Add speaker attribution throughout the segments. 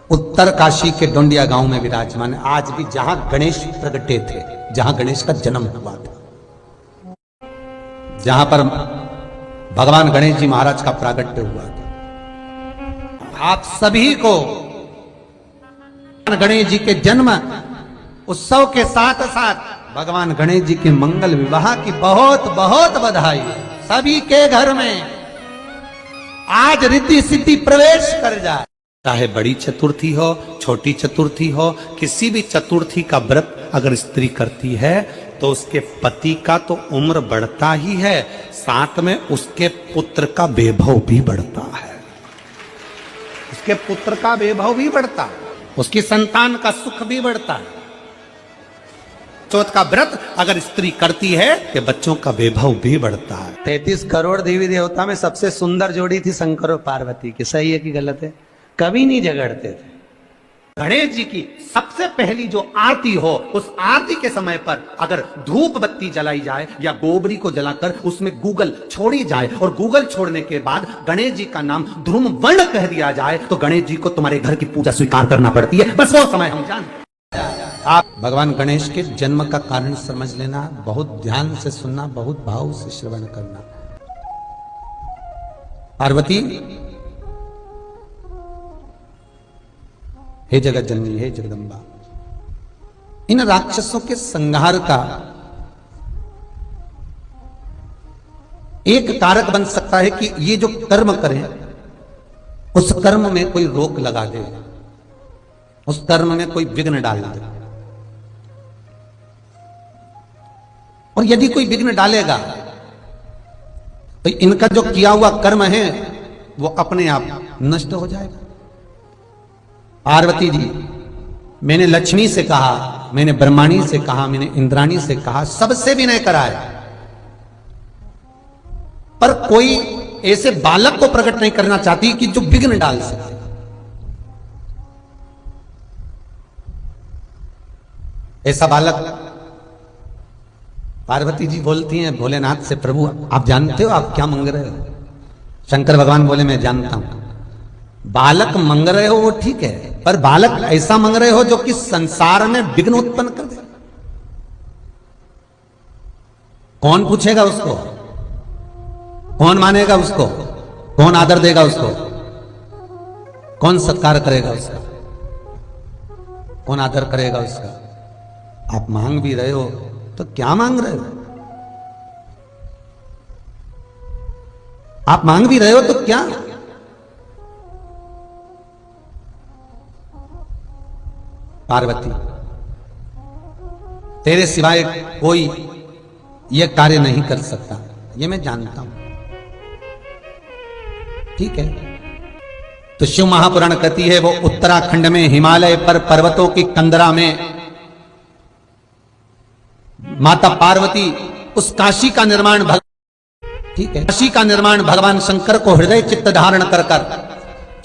Speaker 1: उत्तर काशी के डोंडिया गांव में विराजमान है। आज भी जहां गणेश प्रगटे थे, जहां गणेश का जन्म हुआ था, जहां पर भगवान गणेश जी महाराज का प्रागट्य हुआ था। आप सभी को गणेश जी के जन्म उत्सव के साथ साथ भगवान गणेश जी के मंगल विवाह की बहुत बहुत बधाई। सभी के घर में आज रिद्धि सिद्धि प्रवेश कर जाए। चाहे बड़ी चतुर्थी हो, छोटी चतुर्थी हो, किसी भी चतुर्थी का व्रत अगर स्त्री करती है तो उसके पति का तो उम्र बढ़ता ही है, साथ में उसके पुत्र का वैभव भी बढ़ता है। उसके पुत्र का वैभव भी बढ़ता है, उसकी संतान का सुख भी बढ़ता है। चौथ का व्रत अगर स्त्री करती है तो बच्चों का वैभव भी बढ़ता है। 33 करोड़ देवी देवता में सबसे सुंदर जोड़ी थी शंकर और पार्वती की। सही है कि गलत है? कभी नहीं झगड़ते थे। गणेश जी की सबसे पहली जो आरती हो, उस आरती के समय पर अगर धूप बत्ती जलाई जाए या गोबरी को जलाकर उसमें गूगल छोड़ी जाए और गूगल छोड़ने के बाद गणेश जी का नाम ध्रुम वर्ण कह दिया जाए तो गणेश जी को तुम्हारे घर की पूजा स्वीकार करना पड़ती है। बस वो समय हम जानते। आप भगवान गणेश के जन्म का कारण समझ लेना, बहुत ध्यान से सुनना, बहुत भाव से श्रवण करना। पार्वती, हे जगत जननी, हे जगदम्बा, इन राक्षसों के संहार का एक कारक बन सकता है कि ये जो कर्म करें उस कर्म में कोई रोक लगा दे, उस कर्म में कोई विघ्न डाल दे। और यदि कोई विघ्न डालेगा तो इनका जो किया हुआ कर्म है वो अपने आप नष्ट हो जाएगा। पार्वती जी, मैंने लक्ष्मी से कहा, मैंने ब्रह्माणी से कहा, मैंने इंद्राणी से कहा, सबसे विनय कराया, पर कोई ऐसे बालक को प्रकट नहीं करना चाहती कि जो विघ्न डाल सके। ऐसा बालक पार्वती जी बोलती हैं भोलेनाथ से, प्रभु आप जानते हो आप क्या मांग रहे हो? शंकर भगवान बोले मैं जानता हूं। बालक मांग रहे हो वो ठीक है, पर बालक ऐसा मांग रहे हो जो कि संसार में विघ्न उत्पन्न कर दे। कौन पूछेगा उसको? कौन मानेगा उसको? कौन आदर देगा उसको? कौन सत्कार करेगा उसका? कौन आदर करेगा उसका? आप मांग भी रहे हो तो क्या मांग रहे हो? आप मांग भी रहे हो तो क्या? पार्वती, तेरे सिवाय कोई यह कार्य नहीं कर सकता, ये मैं जानता हूं, ठीक है। तो शिव महापुराण कहती है वो उत्तराखंड में हिमालय पर पर्वतों की कंदरा में माता पार्वती उस काशी का निर्माण, ठीक है, काशी का निर्माण भगवान शंकर को हृदय चित्त धारण कर कर,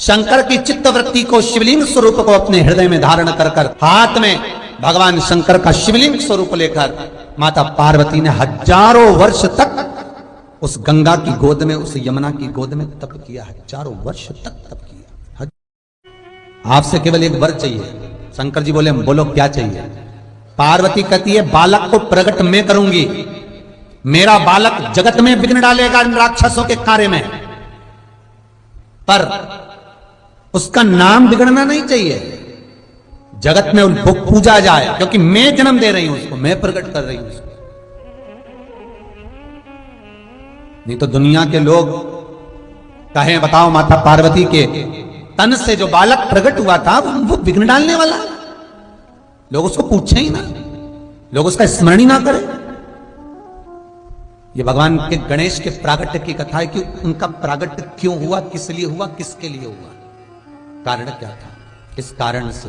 Speaker 1: शंकर की चित्त वृत्ति को शिवलिंग स्वरूप को अपने हृदय में धारण कर कर, हाथ में भगवान शंकर का शिवलिंग स्वरूप लेकर माता पार्वती ने हजारों वर्ष तक उस गंगा की गोद में, उस यमुना की गोद में तप किया। हजारों वर्ष तक तप किया। आपसे केवल एक वर चाहिए। शंकर जी बोले बोलो क्या चाहिए? पार्वती कहती है बालक को प्रकट मैं करूंगी, मेरा बालक जगत में विघ्न डालेगा इन राक्षसों के कार्य में, पर उसका नाम बिगड़ना नहीं चाहिए, जगत में वो पूजा जाए, क्योंकि मैं जन्म दे रही हूं उसको, मैं प्रकट कर रही हूं उसको। नहीं तो दुनिया के लोग कहें बताओ माता पार्वती के तन से जो बालक प्रकट हुआ था वो विघ्न डालने वाला, लोग उसको पूछे ही ना, लोग उसका स्मरण ही ना करें। ये भगवान के गणेश के प्रागट्य की कथा है कि उनका प्रागट्य क्यों हुआ, किस लिए हुआ, किसके लिए हुआ, कारण क्या था, किस कारण से।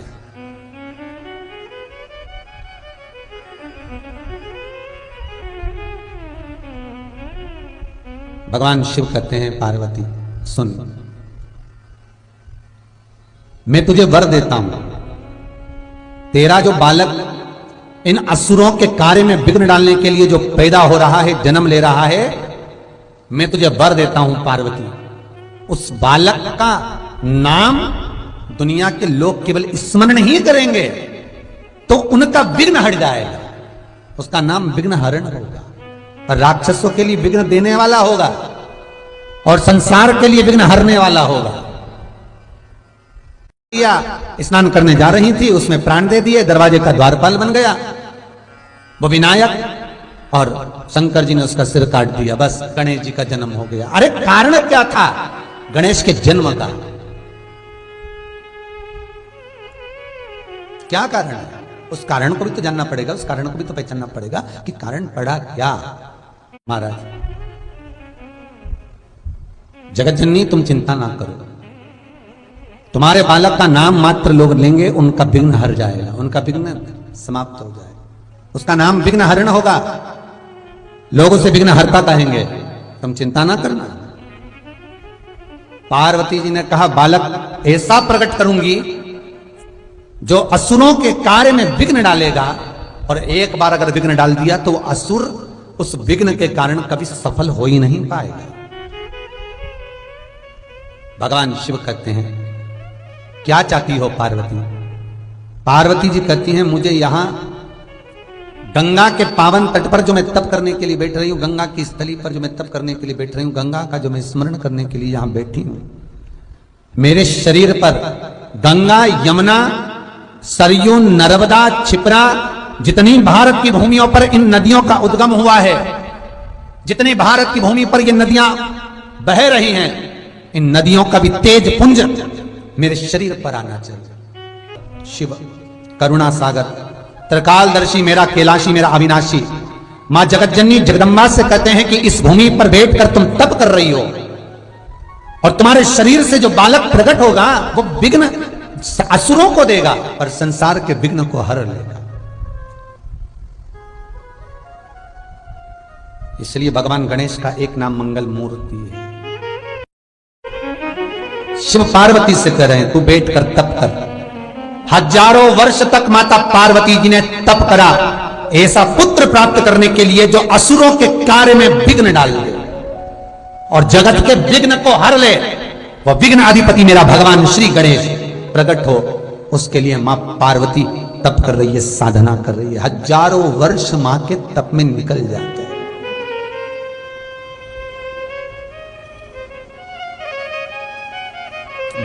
Speaker 1: भगवान शिव कहते हैं पार्वती सुन, मैं तुझे वर देता हूं, तेरा जो बालक इन असुरों के कार्य में विघ्न डालने के लिए जो पैदा हो रहा है, जन्म ले रहा है, मैं तुझे वर देता हूं पार्वती, उस बालक का नाम दुनिया के लोग केवल स्मरण ही करेंगे तो उनका विघ्न हट जाएगा, उसका नाम विघ्न हरण होगा। और राक्षसों के लिए विघ्न देने वाला होगा और संसार के लिए विघ्न हरने वाला होगा। स्नान करने जा रही थी, उसमें प्राण दे दिए, दरवाजे का द्वारपाल बन गया वो विनायक, और शंकर जी ने उसका सिर काट दिया। बस गणेश जी का जन्म हो गया। अरे कारण क्या था गणेश के जन्म का? क्या कारण है? उस कारण को भी तो जानना पड़ेगा, उस कारण को भी तो पहचानना पड़ेगा कि कारण पड़ा क्या। महाराज, जगत जननी तुम चिंता ना करो, तुम्हारे बालक का नाम मात्र लोग लेंगे, उनका विघ्न हर जाएगा, उनका विघ्न समाप्त हो जाएगा, उसका नाम विघ्न हरण होगा, लोग उसे विघ्न हरता कहेंगे, तुम चिंता ना करना। पार्वती जी ने कहा बालक ऐसा प्रकट करूंगी जो असुरों के कार्य में विघ्न डालेगा, और एक बार अगर विघ्न डाल दिया तो असुर उस विघ्न के कारण कभी सफल हो ही नहीं पाएगा। भगवान शिव कहते हैं क्या चाहती हो पार्वती? पार्वती जी कहती हैं मुझे यहां गंगा के पावन तट पर जो मैं तप करने के लिए बैठ रही हूं, गंगा की स्थली पर जो मैं तप करने के लिए बैठ रही हूं, गंगा का जो मैं स्मरण करने के लिए यहां बैठी हूं, मेरे शरीर पर गंगा, यमुना, सरयू, नर्मदा, क्षिप्रा, जितनी भारत की भूमियों पर इन नदियों का उद्गम हुआ है, जितनी भारत की भूमि पर ये नदियां बह रही हैं, इन नदियों का भी तेज पुंज मेरे शरीर पर आना चाहिए। शिव करुणा सागर, त्रिकालदर्शी, मेरा कैलाशी, मेरा अविनाशी, मां जगतजननी जगदम्बा से कहते हैं कि इस भूमि पर बैठकर तुम तप कर रही हो और तुम्हारे शरीर से जो बालक प्रकट होगा वो विघ्न असुरों को देगा और संसार के विघ्न को हर लेगा। इसलिए भगवान गणेश का एक नाम मंगल मूर्ति है। शिव पार्वती से कह रहे हैं तू बैठकर तप कर। हजारों वर्ष तक माता पार्वती जी ने तप करा ऐसा पुत्र प्राप्त करने के लिए जो असुरों के कार्य में विघ्न डाल दे और जगत के विघ्न को हर ले। वह विघ्न अधिपति मेरा भगवान श्री गणेश प्रकट हो, उसके लिए मां पार्वती तप कर रही है, साधना कर रही है। हजारों वर्ष मां के तप में निकल जाते हैं।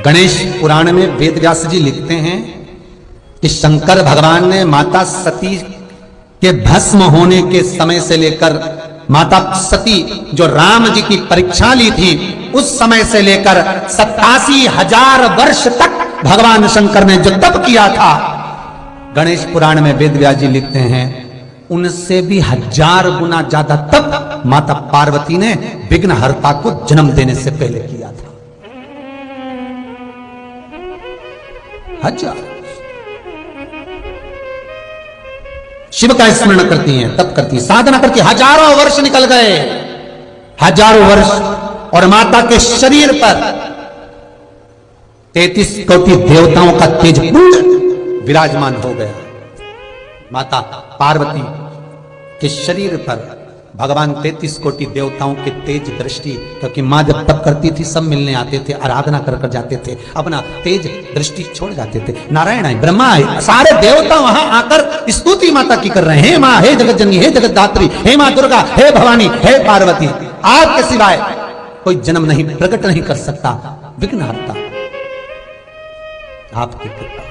Speaker 1: गणेश पुराण में वेद व्यास जी लिखते हैं कि शंकर भगवान ने माता सती के भस्म होने के समय से लेकर माता सती जो राम जी की परीक्षा ली थी उस समय से लेकर 87,000 वर्ष तक भगवान शंकर ने जो तप किया था, गणेश पुराण में वेद व्यास जी लिखते हैं उनसे भी 1000 गुना ज्यादा तप माता पार्वती ने विघ्नहर्ता को जन्म देने से पहले किया था। 1000 शिव का स्मरण करती हैं, तप करती हैं, साधना करती हैं। हजारों वर्ष निकल गए, हजारों वर्ष, और माता के शरीर पर 33 कोटि देवताओं का तेज पुंज विराजमान हो गया। माता पार्वती के शरीर पर भगवान 33 कोटि देवताओं के तेज दृष्टि, क्योंकि मां जब तप करती थी सब मिलने आते थे, आराधना कर कर जाते थे, अपना तेज दृष्टि छोड़ जाते थे। नारायण आए, ब्रह्मा आए, सारे देवता वहां आकर स्तुति माता की कर रहे हैं। हे मां, हे जगत जननी, हे जगत दात्री, हे मां दुर्गा, हे भवानी, हे पार्वती, आपके सिवाय कोई जन्म नहीं, प्रकट नहीं कर सकता विघ्नहर्ता, आपकी कृपा।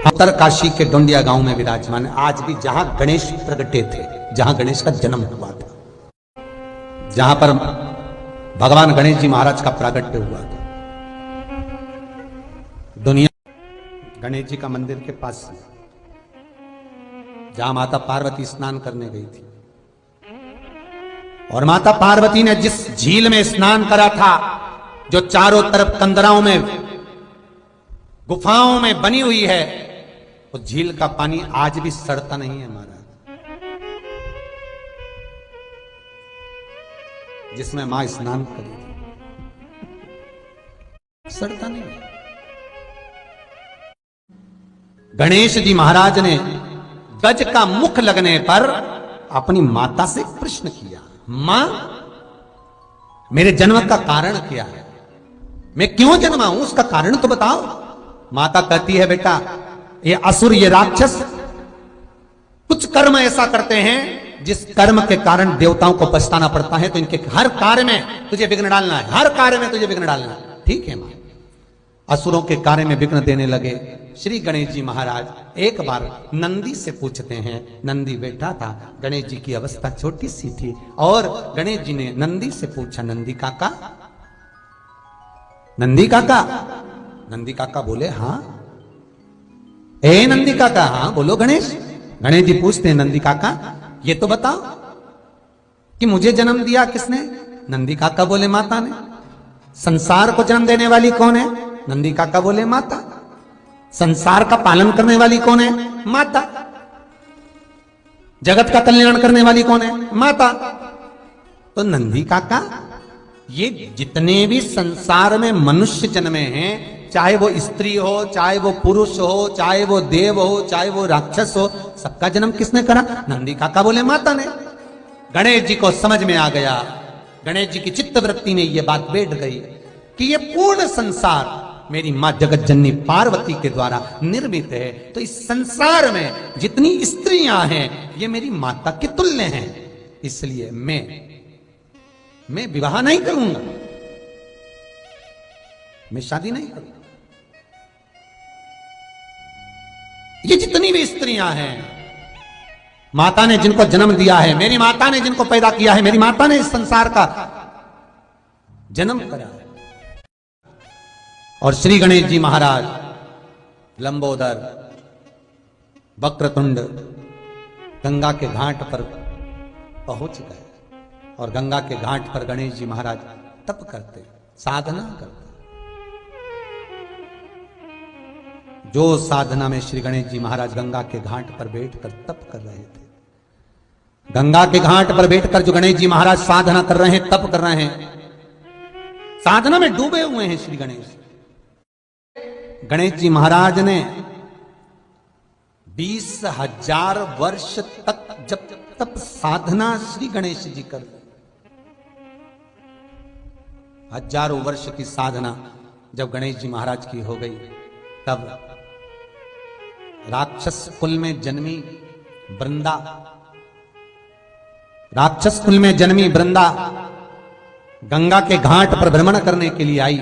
Speaker 1: उत्तरकाशी के डोंडिया गांव में विराजमान, आज भी जहां गणेश प्रगटे थे, जहां गणेश का जन्म हुआ था, जहां पर भगवान गणेश जी महाराज का प्रागट्य हुआ था, दुनिया गणेश जी का मंदिर के पास जहां माता पार्वती स्नान करने गई थी, और माता पार्वती ने जिस झील में स्नान करा था जो चारों तरफ कंदराओं में गुफाओं में बनी हुई है, उस झील का पानी आज भी सड़ता नहीं है महाराज, जिसमें मां स्नान करी थी, सड़ता नहीं। गणेश जी महाराज ने गज का मुख लगने पर अपनी माता से प्रश्न किया, मां मेरे जन्म का कारण क्या है? मैं क्यों जन्मा हूं उसका कारण तो बताओ। माता कहती है बेटा ये असुर ये राक्षस कुछ कर्म ऐसा करते हैं जिस कर्म के कारण देवताओं को पछताना पड़ता है, तो इनके हर कार्य में तुझे विघ्न डालना है, हर कार्य में तुझे विघ्न डालना है। ठीक है मां। असुरों के कार्य में विघ्न देने लगे। श्री गणेश जी महाराज एक बार नंदी से पूछते हैं। नंदी बैठा था, गणेश जी की अवस्था छोटी सी थी और गणेश जी ने नंदी से पूछा, नंदी काका, नंदी काका। नंदी काका बोले हाँ। ए नंदी काका, हाँ बोलो गणेश। गणेश जी पूछते हैं, नंदी काका ये तो बताओ कि मुझे जन्म दिया किसने? नंदी काका बोले माता ने। संसार को जन्म देने वाली कौन है? नंदी काका बोले माता। संसार का पालन करने वाली कौन है? माता। जगत का कल्याण करने वाली कौन है? माता। तो नंदी काका ये जितने भी संसार में मनुष्य जन्मे हैं, चाहे वो स्त्री हो, चाहे वो पुरुष हो, चाहे वो देव हो, चाहे वो राक्षस हो, सबका जन्म किसने करा? नंदी काका बोले माता ने। गणेश जी को समझ में आ गया, गणेश जी की चित्तवृत्ति में ये बात बैठ गई कि ये पूर्ण संसार मेरी मां जगत जननी पार्वती के द्वारा निर्मित है, तो इस संसार में जितनी स्त्रियां हैं ये मेरी माता के तुल्य हैं, इसलिए मैं विवाह नहीं करूंगा, मैं शादी नहीं करूंगा। ये जितनी भी स्त्रियां हैं, माता ने जिनको जन्म दिया है, मेरी माता ने जिनको पैदा किया है, मेरी माता ने इस संसार का जन्म करा है। और श्री गणेश जी महाराज लंबोदर वक्रतुंड गंगा के घाट पर पहुंच गए और गंगा के घाट पर गणेश जी महाराज तप करते, साधना करते। जो साधना में श्री गणेश जी महाराज गंगा के घाट पर बैठकर तप कर रहे थे, गंगा के घाट पर बैठकर जो गणेश जी महाराज साधना कर रहे हैं, तप कर रहे हैं, साधना में डूबे हुए हैं श्री गणेश। गणेश जी महाराज ने 20,000 वर्ष तक जब तप साधना श्री गणेश जी कर, हजारों वर्ष की साधना जब गणेश जी महाराज की हो गई, तब राक्षस कुल में जन्मी वृंदा, राक्षस कुल में जन्मी वृंदा गंगा के घाट पर भ्रमण करने के लिए आई।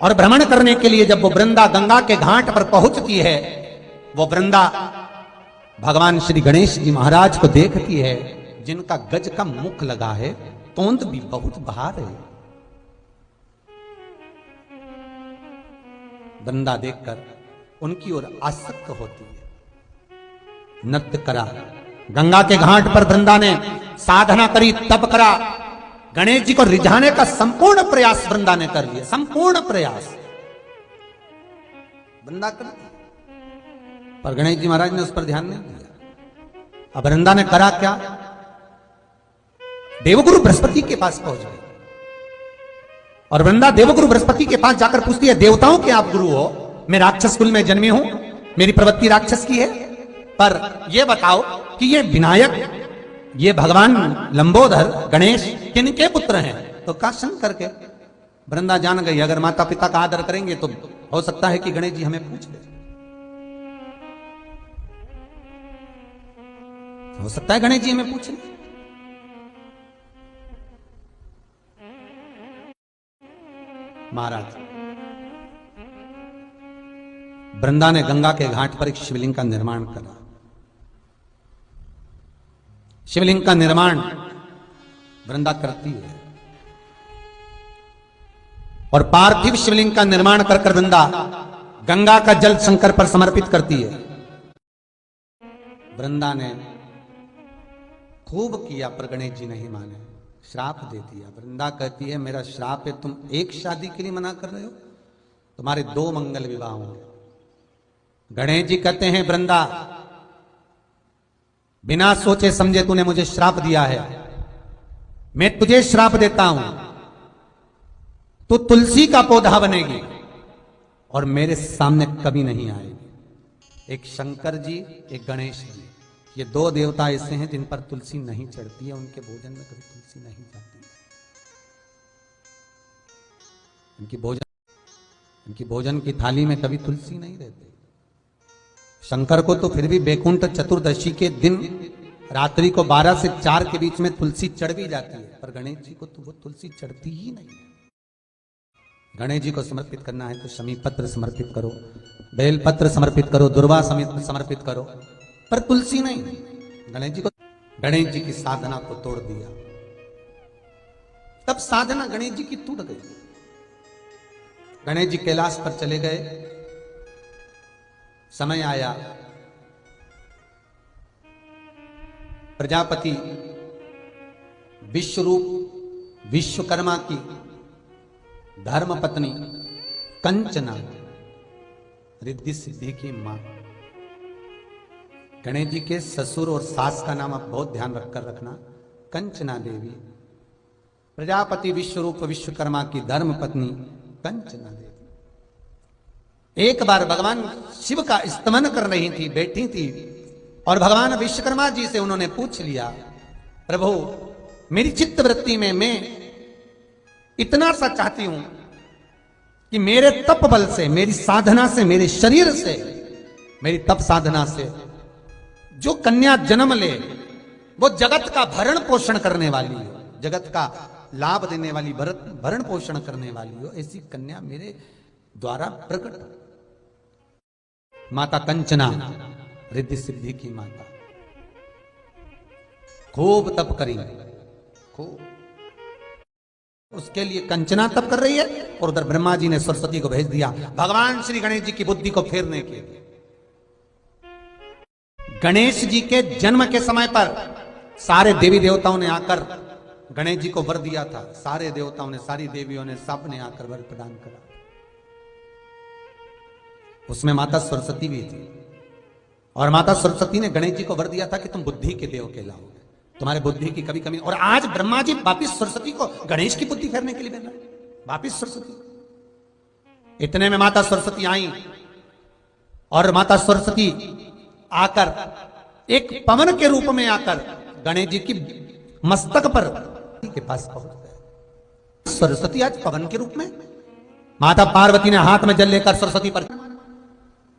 Speaker 1: और भ्रमण करने के लिए जब वो वृंदा गंगा के घाट पर पहुंचती है, वो वृंदा भगवान श्री गणेश जी महाराज को देखती है, जिनका गज का मुख लगा है, तोंद भी बहुत बाहर है। वृंदा देखकर उनकी ओर आसक्त होती है, नृत्य करा। गंगा के घाट पर वृंदा ने साधना करी, तप करा, गणेश जी को रिझाने का संपूर्ण प्रयास वृंदा ने कर लिया, संपूर्ण प्रयास वृंदा कर लिया, पर गणेश जी महाराज ने उस पर ध्यान नहीं दिया। अब वृंदा ने करा क्या? देवगुरु बृहस्पति के पास पहुंच गए और वृंदा देवगुरु बृहस्पति के पास जाकर पूछती है, देवताओं के आप गुरु हो, मैं राक्षस कुल में जन्मी हूं, मेरी प्रवृत्ति राक्षस की है, पर यह बताओ कि ये विनायक, ये भगवान लंबोदर गणेश किनके पुत्र हैं? तो कहा शंकर के। वृंदा जान गई, अगर माता पिता का आदर करेंगे तो हो सकता है कि गणेश जी हमें पूछ ले, हो सकता है गणेश जी हमें पूछ ले। महाराज वृंदा ने गंगा के घाट पर एक शिवलिंग का निर्माण करा। शिवलिंग का निर्माण वृंदा करती है और पार्थिव शिवलिंग का निर्माण कर वृंदा गंगा का जल शंकर पर समर्पित करती है। वृंदा ने खूब किया पर गणेश जी नहीं माने, श्राप दे दिया। वृंदा कहती है, मेरा श्राप है, तुम एक शादी के लिए मना कर रहे हो, तुम्हारे 2 मंगल विवाह होंगे। गणेश जी कहते हैं, वृंदा बिना सोचे समझे तूने मुझे श्राप दिया है, मैं तुझे श्राप देता हूं, तू तुलसी का पौधा बनेगी और मेरे सामने कभी नहीं आएगी। एक शंकर जी, एक गणेश जी, ये 2 देवता ऐसे हैं जिन पर तुलसी नहीं चढ़ती है, उनके भोजन में कभी तुलसी नहीं जाती है। इनकी भोजन की थाली में कभी तुलसी नहीं रहती। शंकर को तो फिर भी बैकुंठ चतुर्दशी के दिन रात्रि को 12 से 4 के बीच में तुलसी चढ़ भी जाती है, पर गणेश जी को तो वो तुलसी चढ़ती ही नहीं है। गणेश जी को समर्पित करना है तो शमी पत्र समर्पित करो, बेल पत्र समर्पित करो, दुर्वा समेत समर्पित करो, पर तुलसी नहीं। गणेश जी को, गणेश जी की साधना को तोड़ दिया, तब साधना गणेश जी की टूट गई। गणेश जी कैलाश पर चले गए। समय आया, प्रजापति विश्वरूप विश्वकर्मा की धर्म पत्नी कंचना, रिद्धि सिद्धि की मां। गणेश जी के ससुर और सास का नाम आप बहुत ध्यान रखकर रखना, कंचना देवी। प्रजापति विश्वरूप विश्वकर्मा की धर्म पत्नी कंचना देवी। एक बार भगवान शिव का स्तमन कर रही थी, बैठी थी, और भगवान विश्वकर्मा जी से उन्होंने पूछ लिया, प्रभु मेरी चित्त वृत्ति में मैं इतना सा चाहती हूं कि मेरे तप बल से, मेरी साधना से, मेरे शरीर से, मेरी तप साधना से जो कन्या जन्म ले वो जगत का भरण पोषण करने वाली हो, जगत का लाभ देने वाली, भरण पोषण करने वाली हो, ऐसी कन्या मेरे द्वारा प्रकट। माता कंचना रिद्धि सिद्धि की माता खूब तप करी, खूब। उसके लिए कंचना तप कर रही है, और उधर ब्रह्मा जी ने सरस्वती को भेज दिया भगवान श्री गणेश जी की बुद्धि को फेरने के लिए। गणेश जी के जन्म के समय पर सारे देवी देवताओं ने आकर गणेश जी को वर दिया था। सारे देवताओं ने, सारी देवियों ने, सब ने आकर वर प्रदान करा। उसमें माता सरस्वती भी थी, और माता सरस्वती ने गणेश जी को वर दिया था कि तुम बुद्धि के देव कहलाओगे, तुम्हारे बुद्धि की कभी कमी। और आज ब्रह्मा जी वापिस सरस्वती को गणेश की बुद्धि फेरने के लिए बन रहे, वापिस सरस्वती। इतने में माता सरस्वती आई, और माता सरस्वती आकर एक पवन के रूप में आकर गणेश जी की मस्तक पर के पास पहुंच गए। सरस्वती आज पवन के रूप में, माता पार्वती ने हाथ में जल लेकर सरस्वती पर,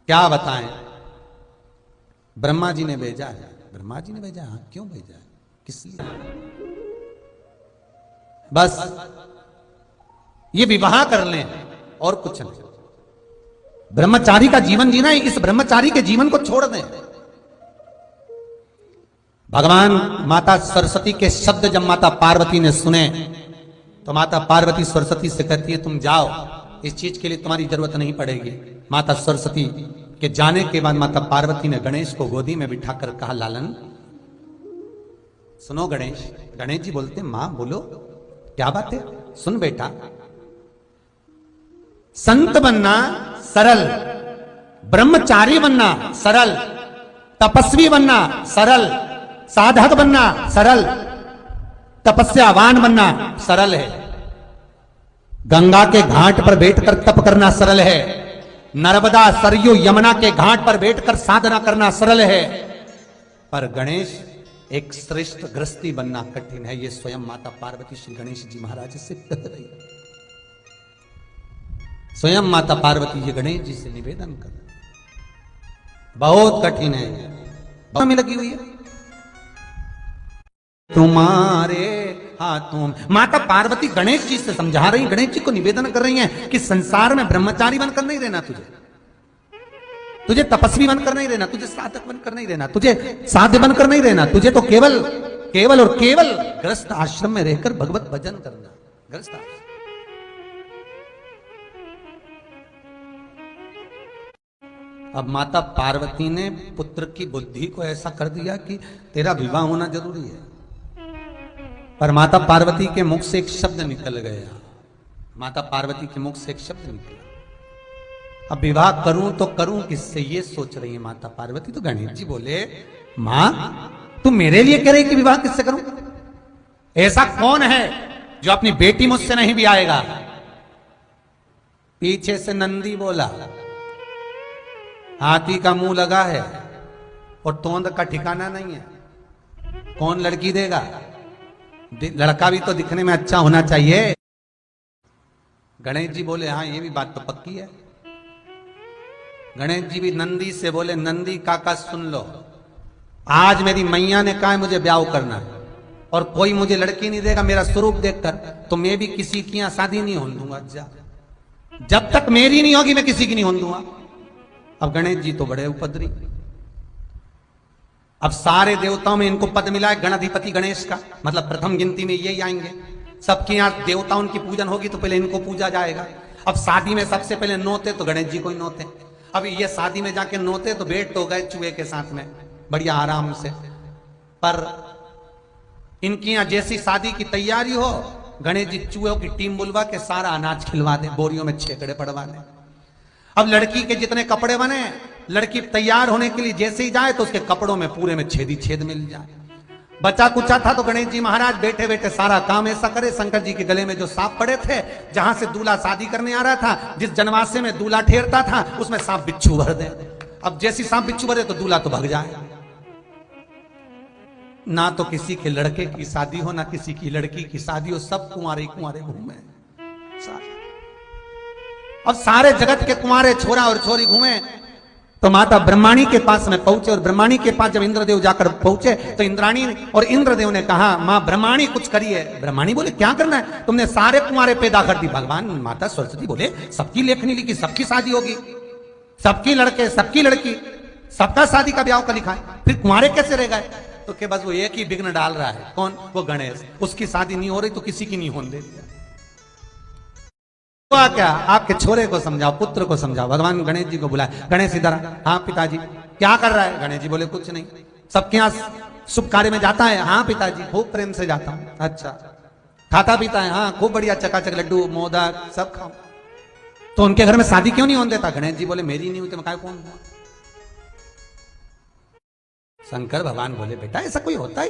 Speaker 1: क्या बताएं, ब्रह्मा जी ने भेजा है। ब्रह्मा जी ने भेजा, हाँ, क्यों भेजा है, किस लिए? बस ये विवाह कर लें और कुछ नहीं। ब्रह्मचारी का जीवन जीना है, इस ब्रह्मचारी के जीवन को छोड़ दें। भगवान माता सरस्वती के शब्द जब माता पार्वती ने सुने तो माता पार्वती सरस्वती से कहती है, तुम जाओ, इस चीज के लिए तुम्हारी जरूरत नहीं पड़ेगी। माता सरस्वती के जाने के बाद माता पार्वती ने गणेश को गोदी में बिठाकर कहा, लालन सुनो गणेश। गणेश जी बोलते, मां बोलो, क्या बात है, सुन बेटा। संत बनना सरल, ब्रह्मचारी बनना सरल, तपस्वी बनना सरल, साधक बनना सरल, तपस्यावान बनना सरल है। गंगा के घाट पर बैठकर तप करना सरल है, नर्मदा सरयू यमुना के घाट पर बैठकर साधना करना सरल है, पर गणेश एक श्रेष्ठ गृहस्थी बनना कठिन है। ये स्वयं माता पार्वती श्री गणेश जी महाराज से कह रही है। स्वयं माता पार्वती ये गणेश जी से निवेदन कर, बहुत कठिन है, बहुत में लगी हुई है। तुम्हारे हाथों, माता पार्वती गणेश जी से समझा रही, गणेश जी को निवेदन कर रही हैं कि संसार में ब्रह्मचारी बनकर नहीं रहना, तुझे तपस्वी बनकर नहीं रहना, तुझे साधक बनकर नहीं रहना, तुझे साध्य बनकर नहीं रहना, तुझे तो केवल केवल और केवल गृहस्थ आश्रम में रहकर भगवत भजन करना, गृहस्थ आश्रम। अब माता पार्वती ने पुत्र की बुद्धि को ऐसा कर दिया कि तेरा विवाह होना जरूरी है, पर माता पार्वती के मुख से एक शब्द निकल गया, माता पार्वती के मुख से एक शब्द निकला, अब विवाह करूं तो करूं किससे, ये सोच रही है माता पार्वती। तो गणेश जी बोले, मां तू मेरे लिए कह रही कि विवाह किससे करूं? ऐसा कौन है जो अपनी बेटी मुझसे नहीं भी आएगा? पीछे से नंदी बोला, हाथी का मुंह लगा है और तोंद का ठिकाना नहीं है, कौन लड़की देगा? लड़का भी तो दिखने में अच्छा होना चाहिए। गणेश जी बोले हाँ ये भी बात तो पक्की है। गणेश जी भी नंदी से बोले नंदी काका सुन लो, आज मेरी मैया ने कहा है मुझे ब्याह करना है और कोई मुझे लड़की नहीं देगा मेरा स्वरूप देखकर, तो मैं भी किसी की यहां शादी नहीं होने दूंगा। जब तक मेरी नहीं होगी मैं किसी की नहीं होने दूंगा। अब गणेश जी तो बड़े उपद्री, अब सारे देवताओं में इनको पद मिला है गणाधिपति गणेश का, मतलब प्रथम गिनती में यही आएंगे। सबके यहाँ देवताओं की पूजन होगी तो पहले इनको पूजा जाएगा। अब शादी में सबसे पहले नोते तो गणेश जी को ही नोते। अब ये शादी में जाके नोते तो भेंट हो गए चूहे के साथ में बढ़िया आराम से। पर इनकी यहाँ जैसी शादी की तैयारी हो, गणेश जी चूहों की टीम बुलवा के सारा अनाज खिलवा दे, बोरियों में छेकड़े पड़वा दे। अब लड़की के जितने कपड़े बने, लड़की तैयार होने के लिए जैसे ही जाए तो उसके कपड़ों में पूरे में छेद ही छेद मिल जाए। बचा कुचा था तो गणेश जी महाराज बैठे बैठे सारा काम ऐसा करे, शंकर जी के गले में जो सांप पड़े थे, जहां से दूल्हा शादी करने आ रहा था, जिस जनवासे में दूल्हा ठहरता था उसमें सांप बिच्छू भर दे। अब जैसी सांप बिच्छू भरे तो दूल्हा तो भाग जाए। ना तो किसी के लड़के की शादी हो ना किसी की लड़की की शादी हो, सब कुंवारे कुंवारे घूमे। अब सारे जगत के कुंवारे छोरा और छोरी घूमे तो माता ब्रह्माणी के पास में पहुंचे, और ब्रह्माणी के पास जब इंद्रदेव जाकर पहुंचे तो इंद्राणी और इंद्रदेव ने कहा मां ब्रह्माणी कुछ करिए। ब्रह्माणी बोले क्या करना है, तुमने सारे कुंवारे पैदा कर दी। भगवान माता सरस्वती बोले सबकी लेखनी लिखी, सबकी शादी होगी, सबकी लड़के सबकी लड़की, सबका शादी का ब्याह का लिखा है, फिर कुंवारे कैसे रह गए? तो के बस वो एक ही विघ्न डाल रहा है, कौन? वो गणेश। उसकी शादी नहीं हो रही तो किसी की नहीं होने दे दिया। क्या आपके छोरे को समझाओ, पुत्र को समझाओ। भगवान गणेश जी को बुलाए, गणेश इधर। हाँ पिताजी। क्या कर रहा है? गणेश जी बोले कुछ नहीं, सबके यहाँ शुभ कार्य में जाता है। हाँ पिताजी खूब प्रेम से जाता हूं। अच्छा खाता पीता है? हाँ खूब बढ़िया, चकाचक लड्डू मोदक सब खाओ। तो उनके घर में शादी क्यों नहीं होने देता? गणेश जी बोले मेरी नहीं हुई तो मैं कौन हुआ? शंकर भगवान बोले बेटा ऐसा कोई होता है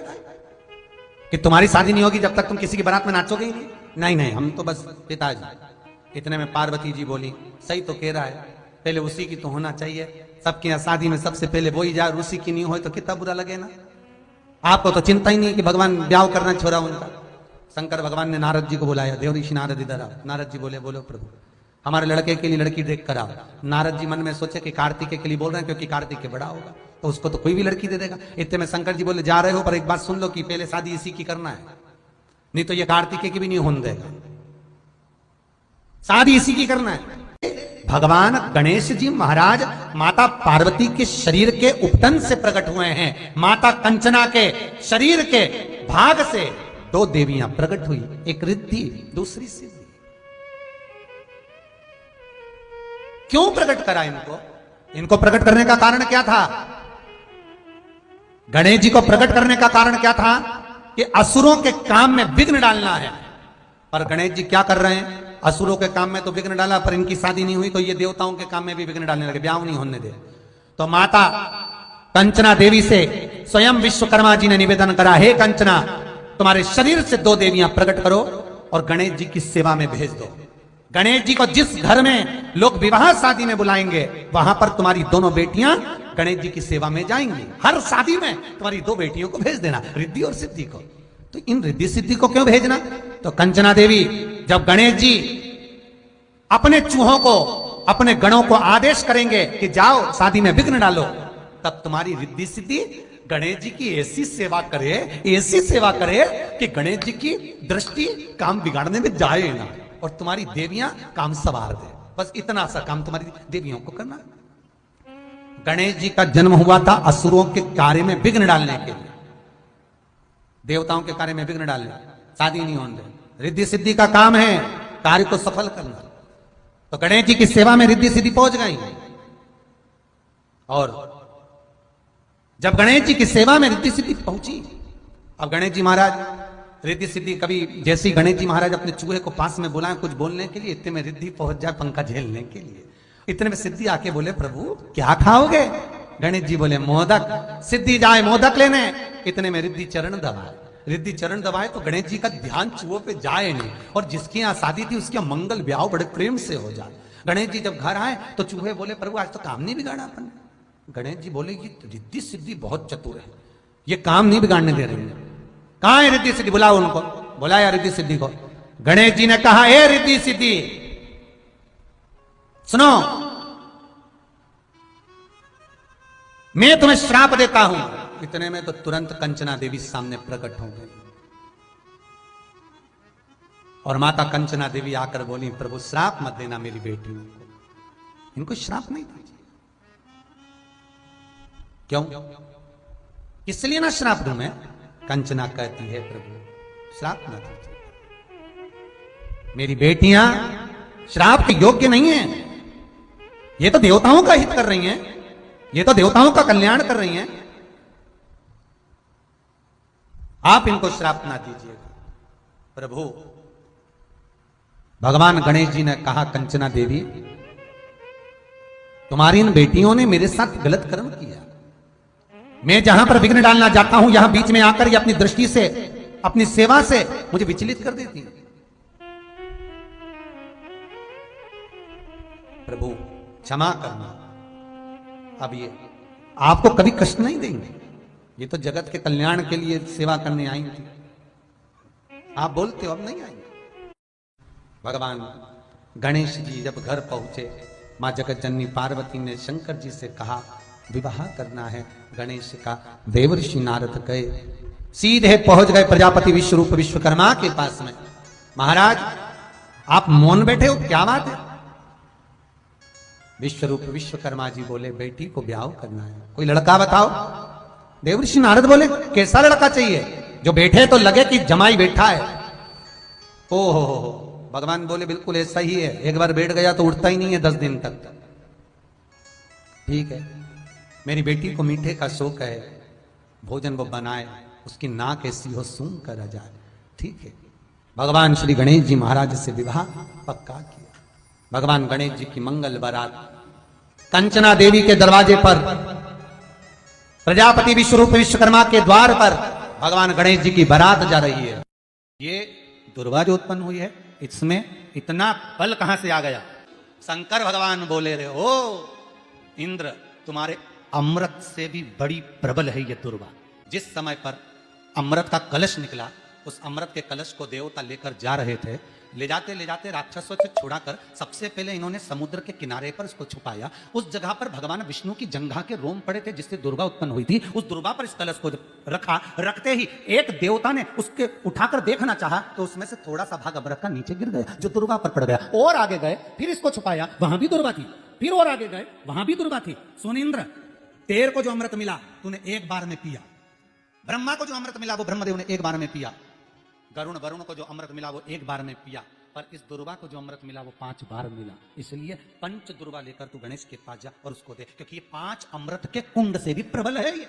Speaker 1: कि तुम्हारी शादी नहीं होगी जब तक तुम किसी की बारात में नाचोगे ही नहीं? नहीं नहीं, हम तो बस पिताजी। इतने में पार्वती जी बोली सही तो कह रहा है, पहले उसी की तो होना चाहिए। सबके यहाँ शादी में सबसे पहले वही जाए, उसी की नहीं हो तो कितना बुरा लगे ना। आपको तो चिंता ही नहीं कि भगवान ब्याह करना छोड़ा उनका। शंकर भगवान ने नारद जी को बुलाया, देव ऋषि नारद इधर आओ। नारद जी बोले बोलो प्रभु हमारे लड़के के लिए लड़की देख कर आओ। नारद जी मन में सोचे कि कार्तिक के लिए बोल रहे हैं क्योंकि कार्तिक के बड़ा होगा तो उसको तो कोई भी लड़की दे देगा। इतने में शंकर जी बोले जा रहे हो पर एक बात सुन लो कि पहले शादी इसी की करना है, नहीं तो ये कार्तिक की भी नहीं होने देगा, शादी इसी की करना है। भगवान गणेश जी महाराज माता पार्वती के शरीर के उपटन से प्रकट हुए हैं। माता कंचना के शरीर के भाग से दो देवियां प्रकट हुई, एक रिद्धि दूसरी सिद्धि। क्यों प्रकट करा इनको? इनको प्रकट करने का कारण क्या था? गणेश जी को प्रकट करने का कारण क्या था कि असुरों के काम में विघ्न डालना है। पर गणेश जी क्या कर रहे हैं? असुरों के काम में तो विघ्न डाला पर इनकी शादी नहीं हुई तो ये देवताओं के काम में भी विघ्न डालने लगे, ब्याह नहीं होने दे। तो माता कंचना देवी से स्वयं विश्वकर्मा जी ने निवेदन करा, हे कंचना तुम्हारे शरीर से दो देवियां प्रकट करो और गणेश जी की सेवा में भेज दो। गणेश जी को जिस घर में लोग विवाह शादी में बुलाएंगे वहां पर तुम्हारी दोनों बेटियां गणेश जी की सेवा में जाएंगी। हर शादी में तुम्हारी दो बेटियों को भेज देना, रिद्धि और सिद्धि को। तो इन रिद्धि सिद्धि को क्यों भेजना? तो कंचना देवी जब गणेश जी अपने चूहों को अपने गणों को आदेश करेंगे कि जाओ शादी में विघ्न डालो, तब तुम्हारी रिद्धि सिद्धि गणेश जी की ऐसी सेवा करे, ऐसी सेवा करे कि गणेश जी की दृष्टि काम बिगाड़ने में जाए ना और तुम्हारी देवियां काम सवार दे। बस इतना सा काम तुम्हारी देवियों को करना। गणेश जी का जन्म हुआ था असुरों के कार्य में विघ्न डालने के लिए, देवताओं के कार्य में विघ्न डालने, शादी नहीं होने दे। रिद्धि सिद्धि का काम है कार्य को सफल करना। तो गणेश जी की सेवा में रिद्धि सिद्धि पहुंच गई। और जब गणेश जी की सेवा में रिद्धि सिद्धि पहुंची, अब गणेश जी महाराज रिद्धि सिद्धि कभी जैसे गणेश जी महाराज अपने चूहे को पास में बुलाए कुछ बोलने के लिए, इतने में रिद्धि पहुंच जाए पंखा झेलने के लिए। इतने में सिद्धि आके बोले प्रभु क्या खाओगे? गणेश जी बोले मोदक। सिद्धि जाए मोदक लेने, इतने में रिद्धि चरण दबाए। रिद्धि चरण दबाए तो गणेश जी का ध्यान चूहों पे जाए नहीं, और जिसकी यहाँ शादी थी उसके मंगल ब्याह बड़े प्रेम से हो जाए। गणेश जी जब घर आए तो चूहे बोले प्रभु आज तो काम नहीं बिगाड़ा अपन। गणेश जी बोले ये रिद्धि सिद्धि बहुत चतुर है, ये काम नहीं बिगाड़ने दे रहे हैं। कहाँ है रिद्धि सिद्धि? बुलाओ उनको। बुलाया रिद्धि सिद्धि को। गणेश जी ने कहा हे रिद्धि सिद्धि सुनो, मैं तुम्हें श्राप देता हूं। इतने में तो तुरंत कंचना देवी सामने प्रकट हो गई और माता कंचना देवी आकर बोली, प्रभु श्राप मत देना मेरी बेटियों को, इनको श्राप नहीं दीजिए। क्यों? इसलिए ना श्राप दूं मैं? कंचना कहती है, प्रभु श्राप ना दीजिए, मेरी बेटियां श्राप के योग्य नहीं है। ये तो देवताओं का हित कर रही हैं, ये तो देवताओं का कल्याण कर रही हैं, आप इनको श्राप ना दीजिएगा। प्रभु भगवान गणेश जी ने कहा, कंचना देवी तुम्हारी इन बेटियों ने मेरे साथ गलत कर्म किया, मैं जहां पर विघ्न डालना चाहता हूं यहां बीच में आकर ये अपनी दृष्टि से, अपनी सेवा से मुझे विचलित कर देती है। प्रभु क्षमा करना, अब ये आपको कभी कष्ट नहीं देंगे, ये तो जगत के कल्याण के लिए सेवा करने आई थी, आप बोलते हो अब नहीं आएंगे। भगवान गणेश जी जब घर पहुंचे, मां जगत जननी पार्वती ने शंकर जी से कहा विवाह करना है गणेश का। देवर्षि नारद गए, सीधे पहुंच गए प्रजापति विश्वरूप विश्वकर्मा के पास में। महाराज आप मौन बैठे हो, क्या बात है? विश्वरूप विश्वकर्मा जी बोले, बेटी को ब्याह करना है, कोई लड़का बताओ। देवर्षि नारद बोले, कैसा लड़का चाहिए? जो बैठे तो लगे कि जमाई बैठा है। ओहो, भगवान बोले बिल्कुल ऐसा ही है, एक बार बैठ गया तो उठता ही नहीं है 10 दिन तक। ठीक है, मेरी बेटी को मीठे का शौक है, भोजन वो बनाए, उसकी नाक ऐसी हो सूंघ कर आ जाए। ठीक है, भगवान श्री गणेश जी महाराज से विवाह पक्का किया। भगवान गणेश जी की मंगल बारात कंचना देवी के दरवाजे पर, प्रजापति विश्वरूप विश्वकर्मा के द्वार पर भगवान गणेश जी की बारात जा रही है। ये दुर्वा जो उत्पन्न हुई है, इसमें इतना बल कहां से आ गया? शंकर भगवान बोले रहे, ओ इंद्र, तुम्हारे अमृत से भी बड़ी प्रबल है ये दुर्वा। जिस समय पर अमृत का कलश निकला, उस अमृत के कलश को देवता लेकर जा रहे थे, ले जाते राक्षसों से छुड़ाकर सबसे पहले इन्होंने समुद्र के किनारे पर इसको छुपाया। उस जगह पर भगवान विष्णु की जंघा के रोम पड़े थे जिससे दुर्वा उत्पन्न हुई थी। उस दुर्वा पर इस कलश को रखा, रखते ही एक देवता ने उसके उठाकर देखना चाहा तो उसमें से थोड़ा सा भाग अमृत का नीचे गिर गया, जो दुर्वा पर पड़ गया। और आगे गए, फिर इसको छुपाया, वहां भी दुर्वा थी। फिर और आगे गए, वहां भी दुर्वा थी। सुन इंद्र, तेरे को जो अमृत मिला तूने एक बार में पिया, ब्रह्मा को जो अमृत मिला वो ब्रह्मदेव ने एक बार में पिया, वरुण को जो अमृत मिला वो एक बार में पिया, पर इस दुर्वा को जो अमृत मिला वो 5 बार मिला। इसलिए पंच दुर्वा लेकर तू गणेश के पास जा और उसको दे, क्योंकि ये 5 अमृत के कुंड से भी प्रबल है ये।